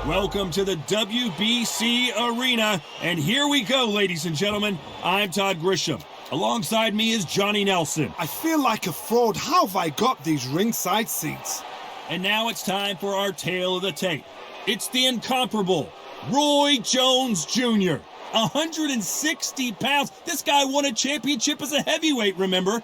Welcome to the WBC Arena, and here we go, ladies and gentlemen. I'm Todd Grisham. Alongside me is Johnny Nelson. I feel like a fraud. How have I got these ringside seats? And now it's time for our tale of the tape. It's the incomparable Roy Jones Jr. 160 pounds. This guy won a championship as a heavyweight, remember?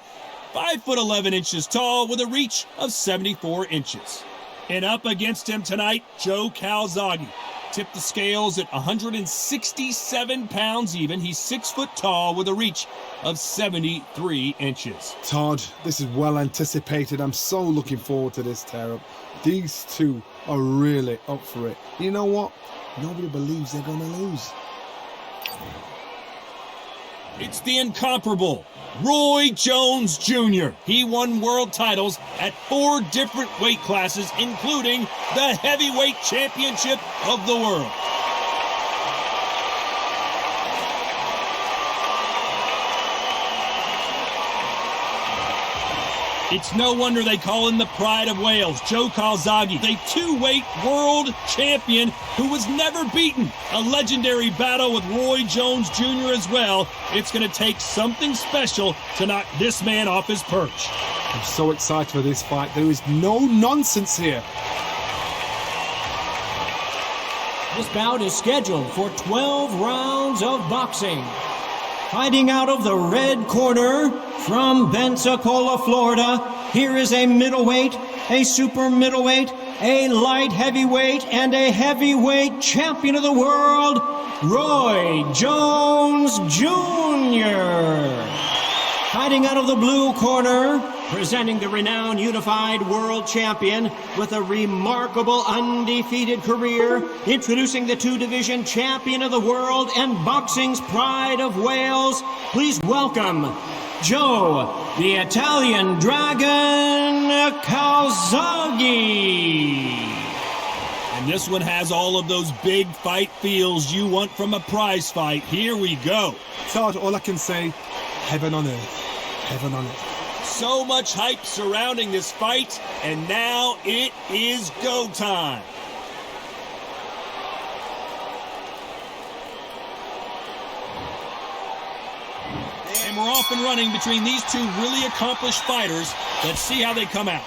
5'11" tall with a reach of 74 inches. And up against him tonight, Joe Calzaghe. Tipped the scales at 167 pounds even. He's 6 foot tall with a reach of 73 inches. Todd, this is well anticipated. I'm so looking forward to this tear-up. These two are really up for it. You know what? Nobody believes they're going to lose. It's the incomparable Roy Jones Jr. He won world titles at 4 different weight classes, including the heavyweight championship of the world. It's no wonder they call him the Pride of Wales, Joe Calzaghe, the 2-weight world champion who was never beaten. A legendary battle with Roy Jones Jr. as well. It's going to take something special to knock this man off his perch. I'm so excited for this fight. There is no nonsense here. This bout is scheduled for 12 rounds of boxing. Fighting out of the red corner from Pensacola, Florida, here is a middleweight, a super middleweight, a light heavyweight, and a heavyweight champion of the world, Roy Jones Jr. Fighting out of the blue corner, presenting the renowned unified world champion with a remarkable undefeated career, introducing the 2-division champion of the world and boxing's Pride of Wales, please welcome Joe, the Italian Dragon Calzaghe. And this one has all of those big fight feels you want from a prize fight. Here we go. Todd, all I can say, heaven on earth. Heaven on earth. So much hype surrounding this fight, and now it is go time. And we're off and running between these two really accomplished fighters. Let's see how they come out.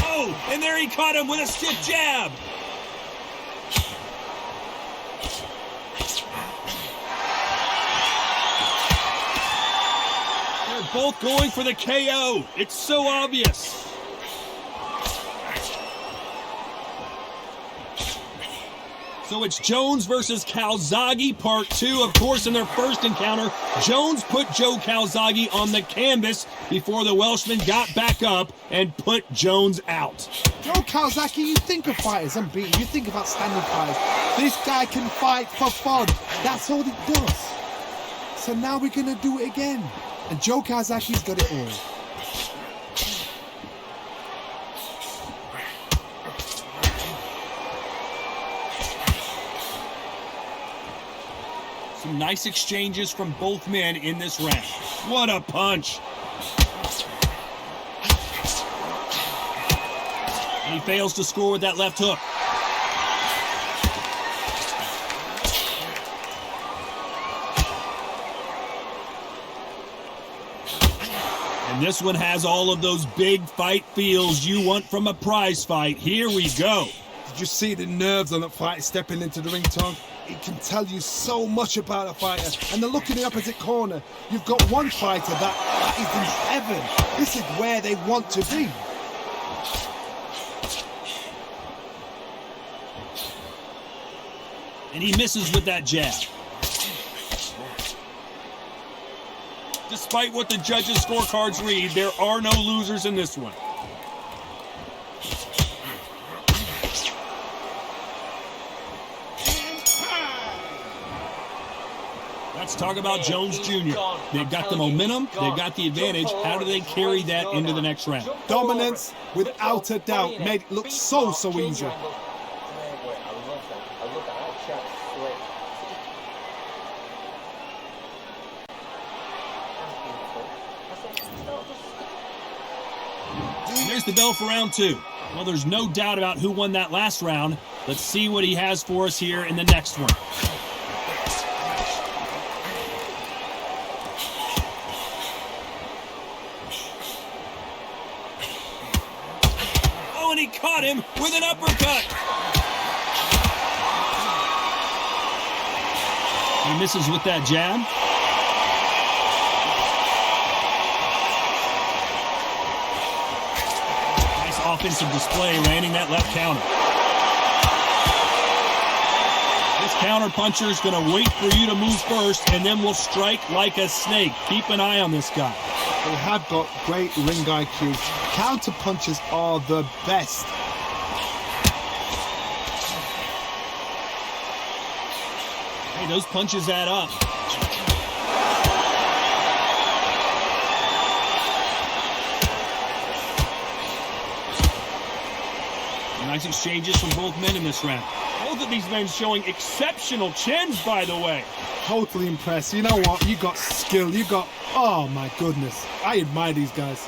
Oh, and there he caught him with a stiff jab. Both going for the KO. It's so obvious. So it's Jones versus Calzaghe, part 2. Of course, in their first encounter, Jones put Joe Calzaghe on the canvas before the Welshman got back up and put Jones out. Joe Calzaghe, you think of fighters unbeaten. You think of outstanding fighters. This guy can fight for fun. That's all he does. So now we're going to do it again. And Joe Calzaghe's got it all. Some nice exchanges from both men in this round. What a punch. And he fails to score with that left hook. And this one has all of those big fight feels you want from a prize fight. Here we go. Did you see the nerves on that fighter stepping into the ring, Tom? It can tell you so much about a fighter. And then look in the opposite corner. You've got one fighter that is in heaven. This is where they want to be. And he misses with that jab. Despite what the judges' scorecards read, there are no losers in this one. Let's talk about Jones Jr. They've got the momentum, they've got the advantage. How do they carry that into the next round? Dominance, without a doubt, made it look so easy. There's the bell for round 2. Well, there's no doubt about who won that last round. Let's see what he has for us here in the next one. Oh, and he caught him with an uppercut. He misses with that jab. Nice offensive display, landing that left counter. This counter puncher is going to wait for you to move first, and then will strike like a snake. Keep an eye on this guy. They have got great ring IQ. Counter punches are the best. Hey, those punches add up. Nice exchanges from both men in this round. Both of these men showing exceptional chins, by the way. Totally impressed. You know what? You got skill. You got... Oh, my goodness. I admire these guys.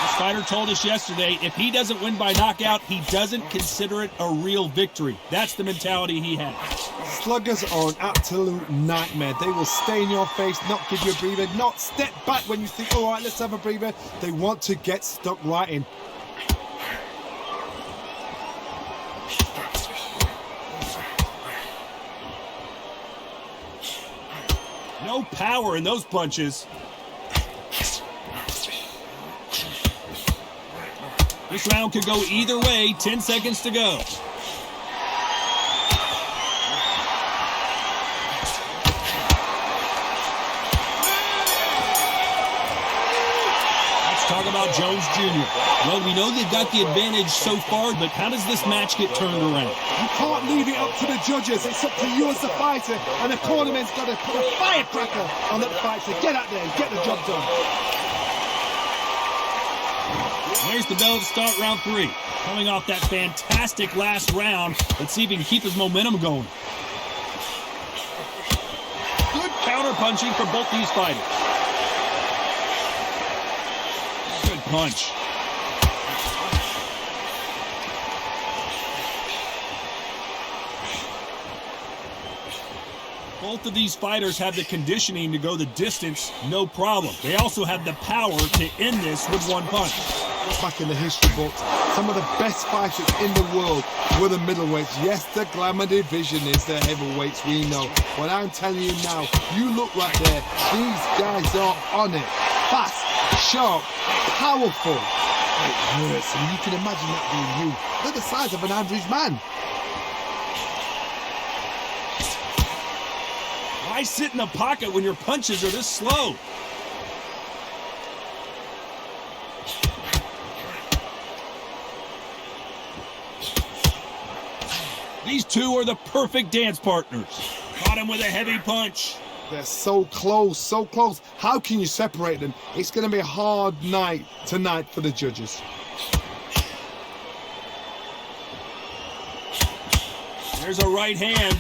This fighter told us yesterday, if he doesn't win by knockout, he doesn't consider it a real victory. That's the mentality he has. Sluggers are an absolute nightmare. They will stay in your face, not give you a breather, not step back when you think, all right, let's have a breather. They want to get stuck right in. No power in those punches. This round could go either way. 10 seconds to go. Let's talk about Jones Jr. Well, we know they've got the advantage so far, but how does this match get turned around? You can't leave it up to the judges. It's up to you as the fighter, and the cornerman's got to put a firecracker on that fight to get out there and get the job done. There's the bell to start round 3. Coming off that fantastic last round, let's see if he can keep his momentum going. Good counter punching for both these fighters. Good punch. Both of these fighters have the conditioning to go the distance, no problem. They also have the power to end this with one punch. Back in the history books, some of the best fighters in the world were the middleweights. Yes, the glamour division is the heavyweights, we know. But I'm telling you now, you look right there, these guys are on it. Fast, sharp, powerful. It hurts, and you can imagine that being you. They're the size of an average man. Why sit in the pocket when your punches are this slow? These two are the perfect dance partners. Caught him with a heavy punch. They're so close, so close. How can you separate them? It's going to be a hard night tonight for the judges. There's a right hand.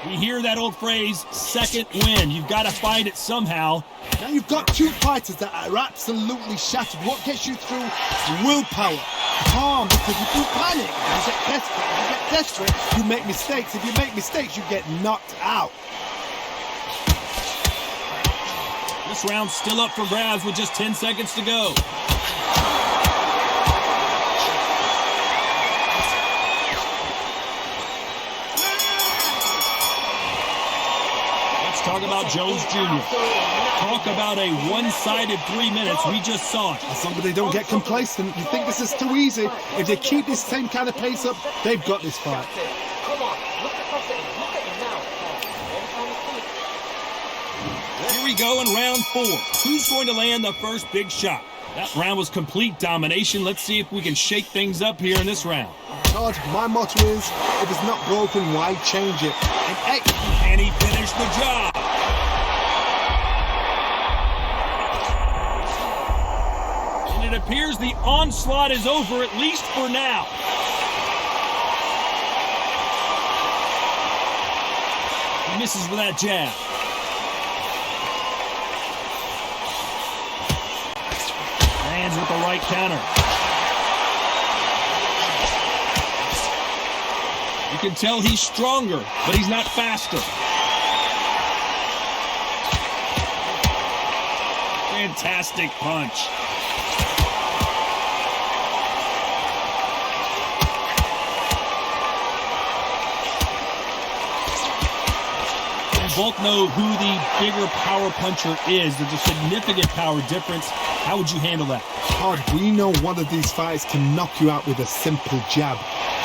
We hear that old phrase, second win. You've got to find it somehow. Now you've got two fighters that are absolutely shattered. What gets you through? Willpower. Calm, because if you panic, you get desperate. If you get desperate, you make mistakes. If you make mistakes, you get knocked out. This round's still up for grabs with just 10 seconds to go. Talk about Jones Jr. Talk about a one-sided 3 minutes. We just saw it. As long as they don't get complacent, you think this is too easy. If they keep this same kind of pace up, they've got this fight. Here we go in round 4. Who's going to land the first big shot? That round was complete domination. Let's see if we can shake things up here in this round. Todd, my motto is, if it's not broken, why change it? And he finished the job. And it appears the onslaught is over, at least for now. Misses with that jab. Lands with the right counter. You can tell he's stronger, but he's not faster. Fantastic punch. Both know who the bigger power puncher is. There's a significant power difference. How would you handle that? Todd, we know one of these fighters can knock you out with a simple jab.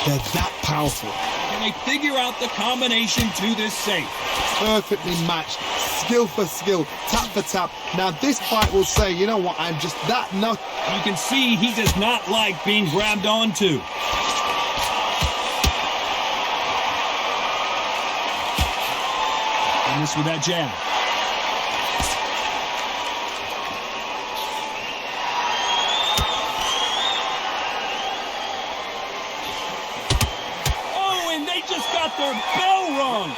They're that powerful. Can they figure out the combination to this safe? Perfectly matched, skill for skill, tap for tap. Now this fight will say, you know what, I'm just that nut. You can see he does not like being grabbed onto. This with that jab. Oh, and they just got their bell rung.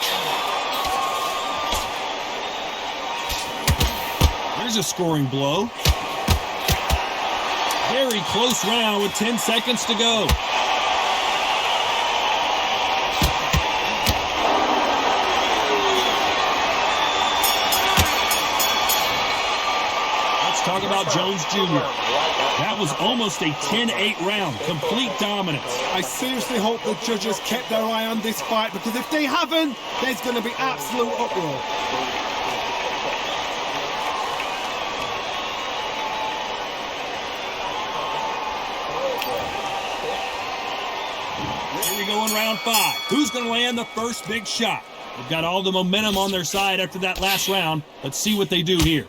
There's a scoring blow. Very close round with 10 seconds to go. Talk about Jones Jr. That was almost a 10-8 round. Complete dominance. I seriously hope the judges kept their eye on this fight, because if they haven't, there's going to be absolute uproar. Here we go in round 5. Who's going to land the first big shot? They've got all the momentum on their side after that last round. Let's see what they do here.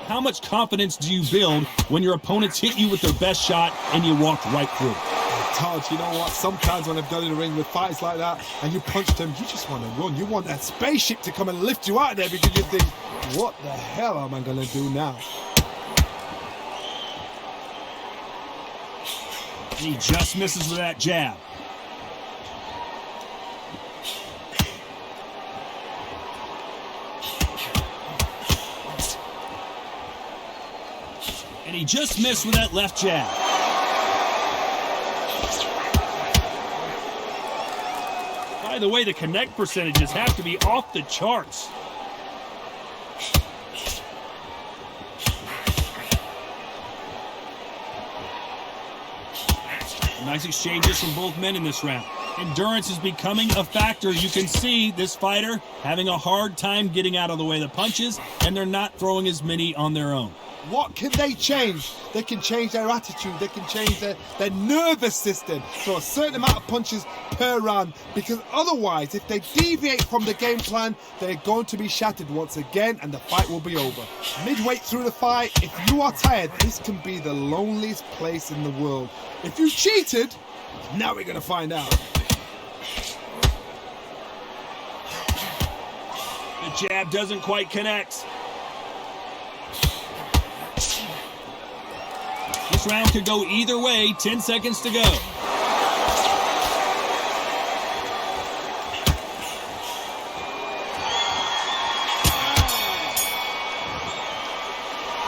How much confidence do you build when your opponents hit you with their best shot and you walk right through? Todd, you know what? Sometimes when I've done in the ring with fights like that and you punch them, you just want to run. You want that spaceship to come and lift you out of there, because you think, what the hell am I going to do now? He just misses with that jab. And he just missed with that left jab. By the way, the connect percentages have to be off the charts. Nice exchanges from both men in this round. Endurance is becoming a factor. You can see this fighter having a hard time getting out of the way of the punches, and they're not throwing as many on their own. What can they change? They can change their attitude. They can change their nervous system. Throw a certain amount of punches per round, because otherwise, if they deviate from the game plan, they're going to be shattered once again and the fight will be over. Midway through the fight, if you are tired, this can be the loneliest place in the world. If you cheated, now we're going to find out. The jab doesn't quite connect. This round could go either way. 10 seconds to go.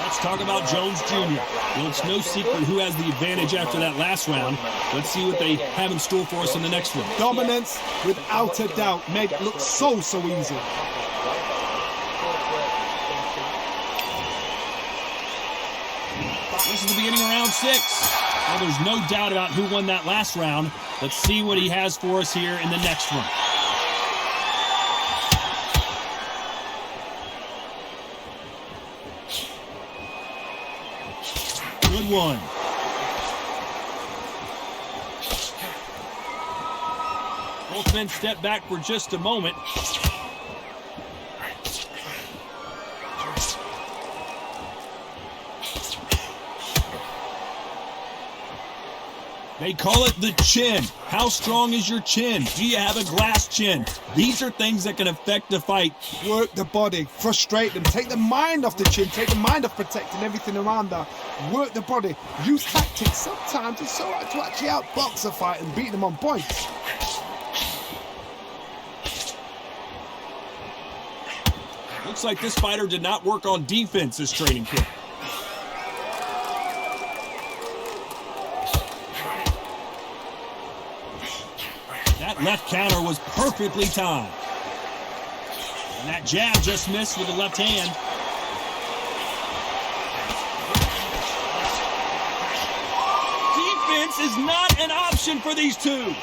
Let's talk about Jones Jr. Well, it's no secret who has the advantage after that last round. Let's see what they have in store for us in the next one. Dominance, without a doubt, made it look so easy. This is the beginning of round 6. Well, there's no doubt about who won that last round. Let's see what he has for us here in the next one. Good one. Both men step back for just a moment. They call it the chin. How strong is your chin? Do you have a glass chin? These are things that can affect the fight. Work the body, frustrate them, take the mind off the chin, take the mind off protecting everything around that. Work the body, use tactics. Sometimes it's so hard to actually outbox a fight and beat them on points. Looks like this fighter did not work on defense this training camp. That left counter was perfectly timed. And that jab just missed with the left hand. Defense is not an option for these two.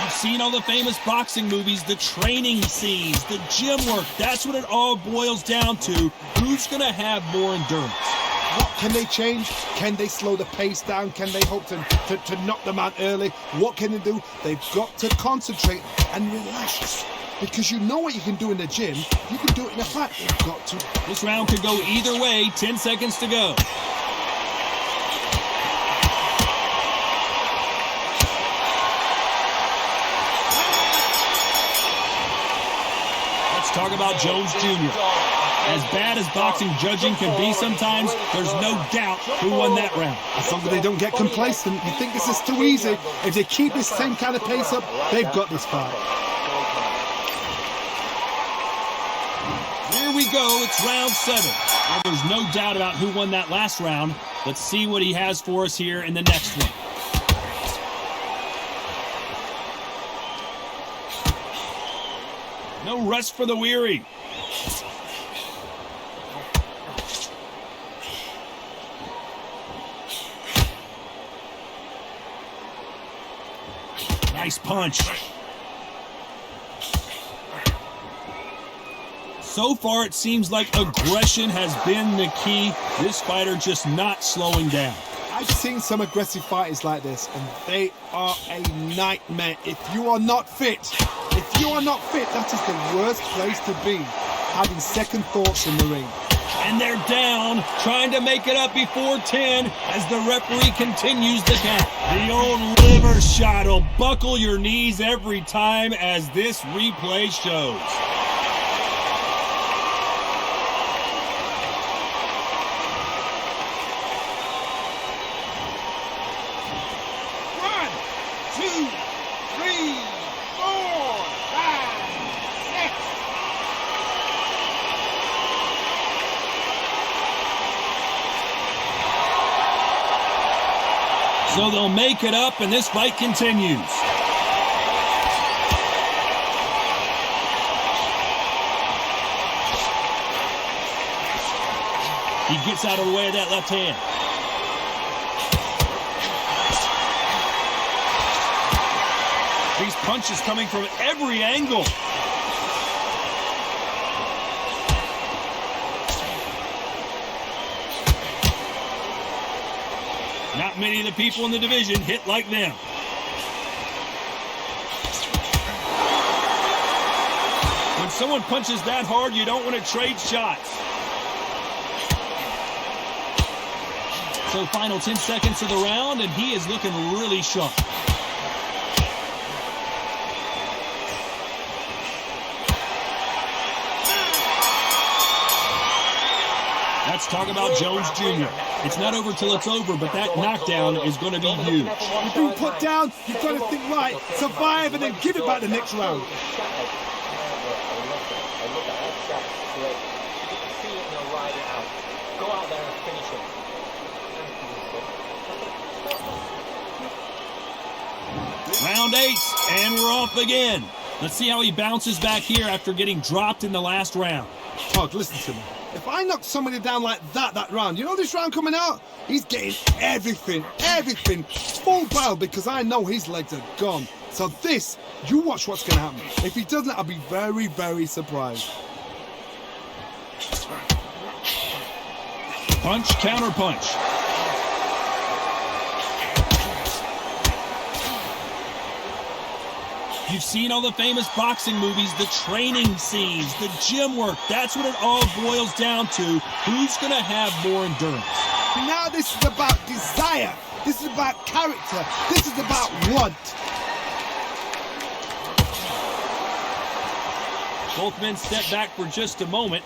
Seen all the famous boxing movies, the training scenes, the gym work. That's what it all boils down to. Who's going to have more endurance? What can they change? Can they slow the pace down? Can they hope to knock them out early? What can they do? They've got to concentrate and relax. Because you know what you can do in the gym, you can do it in a fight. They've got to. This round could go either way. 10 seconds to go. Talk about Jones Jr. As bad as boxing judging can be sometimes, there's no doubt who won that round. As long as they don't get complacent, you think this is too easy. If they keep this same kind of pace up, they've got this fight. Here we go, it's round 7. Well, there's no doubt about who won that last round. Let's see what he has for us here in the next one. No rest for the weary. Nice punch. So far, it seems like aggression has been the key. This fighter just not slowing down. I've seen some aggressive fighters like this, and they are a nightmare. If you are not fit, that is the worst place to be, having second thoughts in the ring. And they're down, trying to make it up before 10 as the referee continues the count. The old liver shot will buckle your knees every time, as this replay shows. So they'll make it up, and this fight continues. He gets out of the way of that left hand. These punches coming from every angle. Not many of the people in the division hit like them. When someone punches that hard, you don't want to trade shots. So final 10 seconds of the round, and he is looking really sharp. Let's talk about Jones Jr. It's not over till it's over, but that knockdown is going to be huge. You've been put down, you've got to think right, survive, and then give it back the next round. Round 8, and we're off again. Let's see how he bounces back here after getting dropped in the last round. Todd, listen to me. If I knock somebody down like that round, you know this round coming out? He's getting everything, full barrel, because I know his legs are gone. So this, you watch what's going to happen. If he doesn't, I'll be very, very surprised. Punch, counter punch. You've seen all the famous boxing movies, the training scenes, the gym work. That's what it all boils down to. Who's going to have more endurance? Now this is about desire. This is about character. This is about want. Both men step back for just a moment.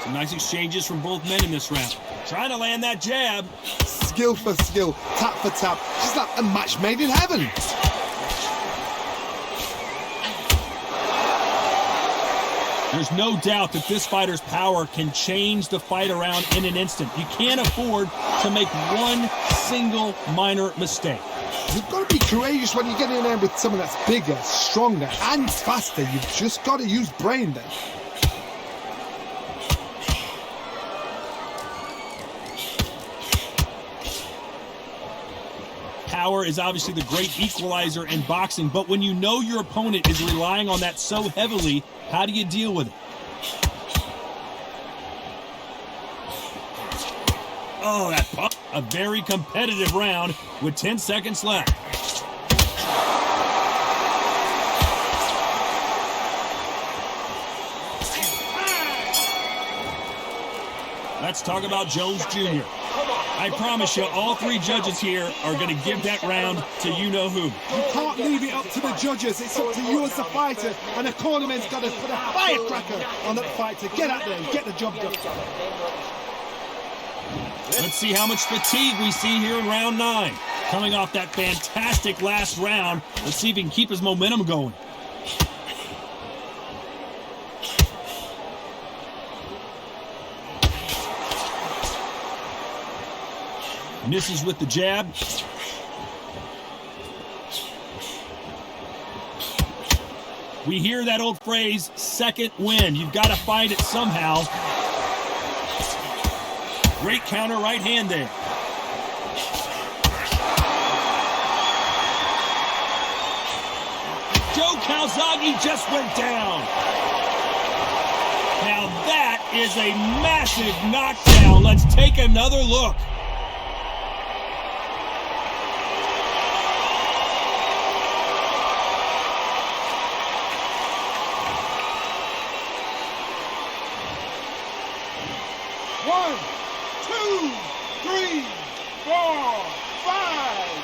Some nice exchanges from both men in this round. Trying to land that jab. Skill for skill, tap for tap. Just like a match made in heaven. There's no doubt that this fighter's power can change the fight around in an instant. You can't afford to make one single minor mistake. You've got to be courageous when you get in there with someone that's bigger, stronger, and faster. You've just got to use brain then. Power is obviously the great equalizer in boxing, but when you know your opponent is relying on that so heavily, how do you deal with it? Oh, that pump. A very competitive round with 10 seconds left. Let's talk about Jones Jr. I promise you, all three judges here are going to give that round to you-know-who. You can't leave it up to the judges. It's up to you as the fighter. And the cornerman's got to put a firecracker on that fight to get out there and get the job done. Let's see how much fatigue we see here in round 9. Coming off that fantastic last round, let's see if he can keep his momentum going. Misses with the jab. We hear that old phrase, second wind. You've got to find it somehow. Great counter right hand there. Joe Calzaghe just went down. Now that is a massive knockdown. Let's take another look. One, two, three, four, five.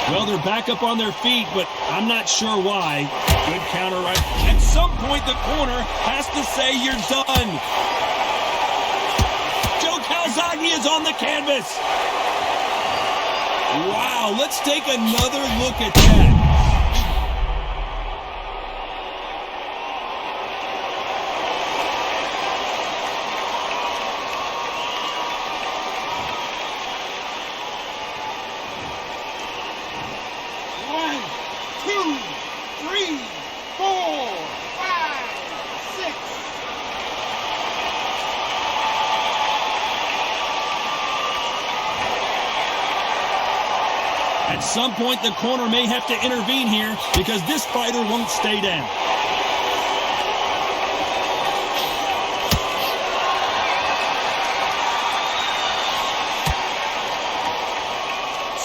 Well, they're back up on their feet, but I'm not sure why. Good counter right. At some point, the corner has to say you're done. Joe Calzaghe is on the canvas. Wow, let's take another look at that. At some point, the corner may have to intervene here because this fighter won't stay down.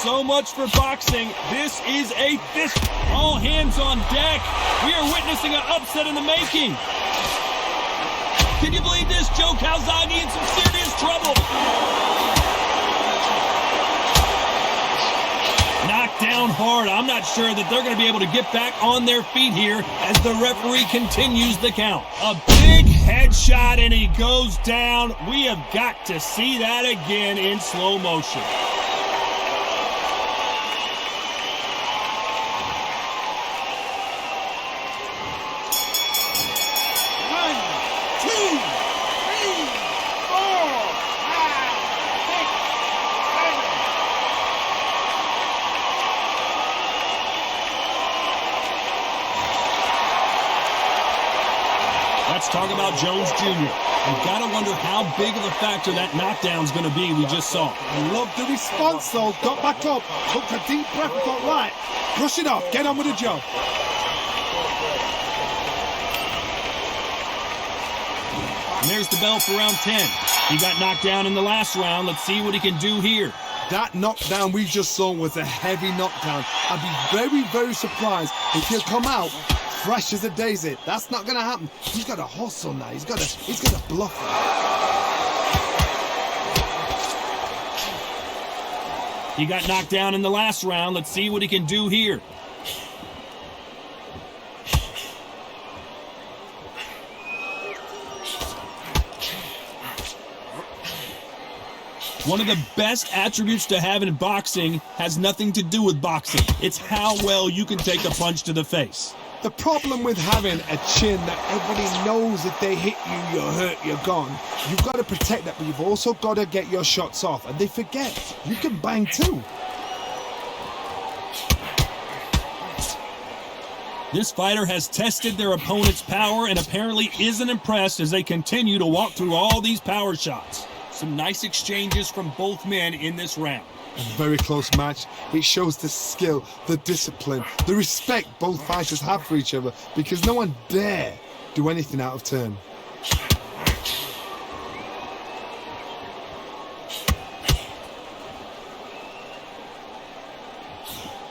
So much for boxing. This is a fist. All hands on deck. We are witnessing an upset in the making. Can you believe this? Joe Calzaghe in some serious trouble. Knocked down hard. I'm not sure that they're going to be able to get back on their feet here as the referee continues the count. A big headshot and he goes down. We have got to see that again in slow motion. Let's talk about Jones Jr. You've got to wonder how big of a factor that knockdown's going to be we just saw. I love the response, though. Got back up, took a deep breath and thought, right, brush it off, get on with the job. And there's the bell for round 10. He got knocked down in the last round. Let's see what he can do here. That knockdown we just saw was a heavy knockdown. I'd be very, very surprised if he'll come out fresh as a daisy. That's not going to happen. He's got to hustle now. He's got to bluff He got knocked down in the last round. Let's see what he can do here. One of the best attributes to have in boxing has nothing to do with boxing. It's how well you can take a punch to the face. The problem with having a chin that everybody knows if they hit you, you're hurt, you're gone. You've got to protect that, but you've also got to get your shots off. And they forget, you can bang too. This fighter has tested their opponent's power and apparently isn't impressed as they continue to walk through all these power shots. Some nice exchanges from both men in this round. A very close match. It shows the skill, the discipline, the respect both fighters have for each other because no one dare do anything out of turn.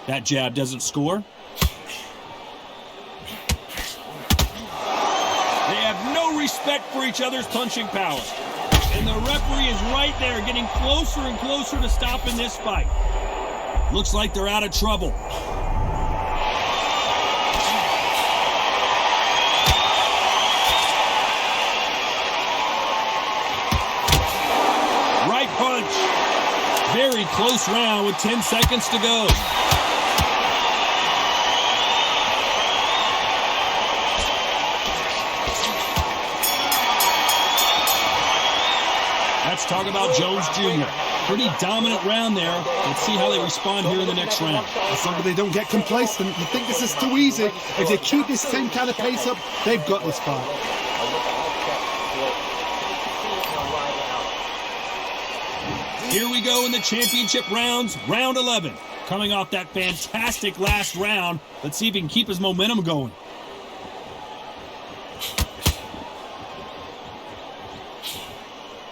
That jab doesn't score. They have no respect for each other's punching power. And the referee is right there, getting closer and closer to stopping this fight. Looks like they're out of trouble. Right punch. Very close round with 10 seconds to go. Let's talk about Jones Jr. Pretty dominant round there. Let's see how they respond here in the next round. As long as they don't get complacent, you think this is too easy. If they keep this same kind of pace up, they've got this fight. Here we go in the championship rounds, round 11. Coming off that fantastic last round, let's see if he can keep his momentum going.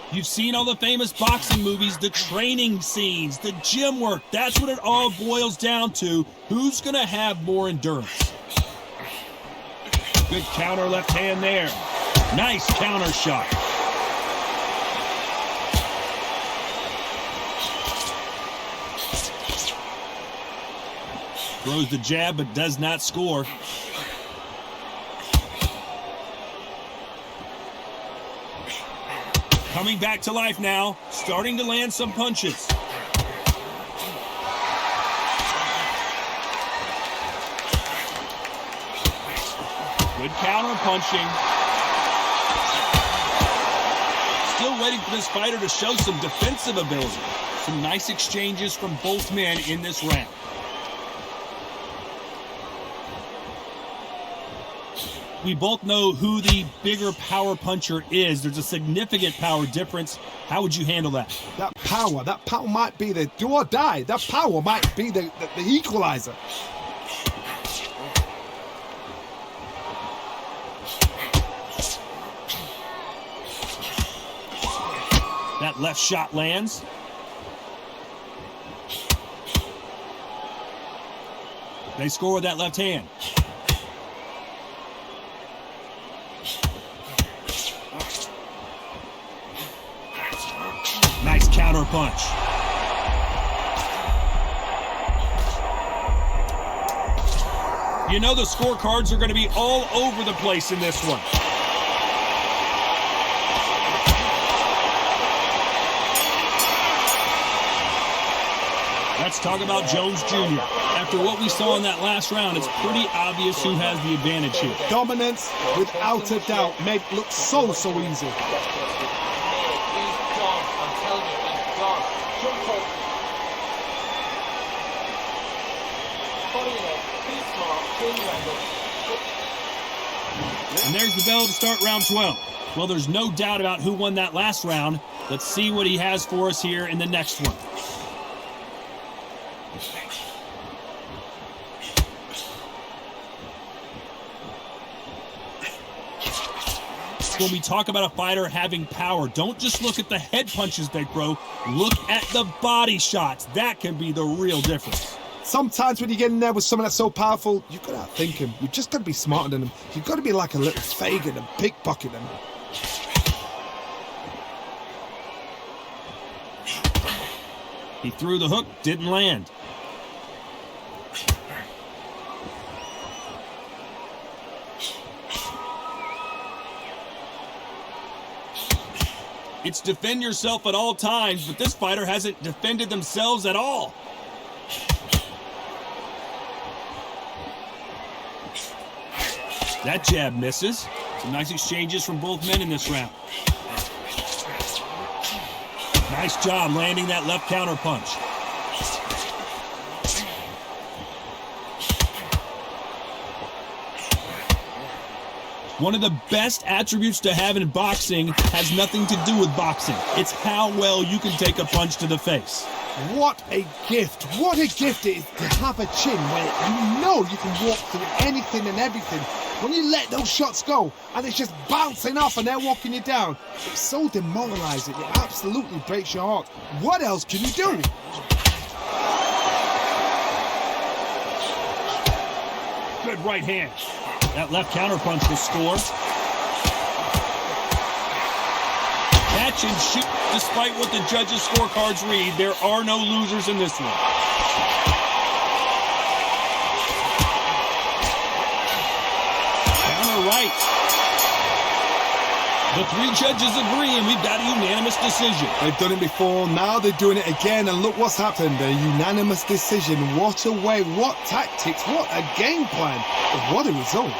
You've seen all the famous boxing movies, the training scenes, the gym work. That's what it all boils down to. Who's going to have more endurance? Good counter left hand there. Nice counter shot. Throws the jab but does not score. Coming back to life now, starting to land some punches. Good counter punching. Still waiting for this fighter to show some defensive ability. Some nice exchanges from both men in this round. We both know who the bigger power puncher is. There's a significant power difference. How would you handle that? That power might be the do or die. That power might be the equalizer. That left shot lands. They score with that left hand. Nice counter punch. You know the scorecards are going to be all over the place in this one. Let's talk about Jones Jr. After what we saw in that last round, it's pretty obvious who has the advantage here. Dominance, without a doubt, made it look so easy. And there's the bell to start round 12. Well, there's no doubt about who won that last round. Let's see what he has for us here in the next one. When we talk about a fighter having power, don't just look at the head punches they throw. Look at the body shots. That can be the real difference. Sometimes when you get in there with someone that's so powerful, you've got to outthink him. You've just got to be smarter than him. You've got to be like a little Fagin and pickpocket him. He threw the hook, didn't land. It's defend yourself at all times, but this fighter hasn't defended themselves at all. That jab misses. Some nice exchanges from both men in this round. Nice job landing that left counter punch. One of the best attributes to have in boxing has nothing to do with boxing. It's how well you can take a punch to the face. What a gift. What a gift it is to have a chin where you know you can walk through anything and everything. When you let those shots go and it's just bouncing off and they're walking you down, it's so demoralizing. It absolutely breaks your heart. What else can you do? Good right hand. That left counter punch will score. Catch and shoot. Despite what the judges' scorecards read, there are no losers in this one. Counter right. The three judges agree, and we've got a unanimous decision. They've done it before, now they're doing it again, and look what's happened. A unanimous decision. What a way, what tactics, what a game plan. What a result.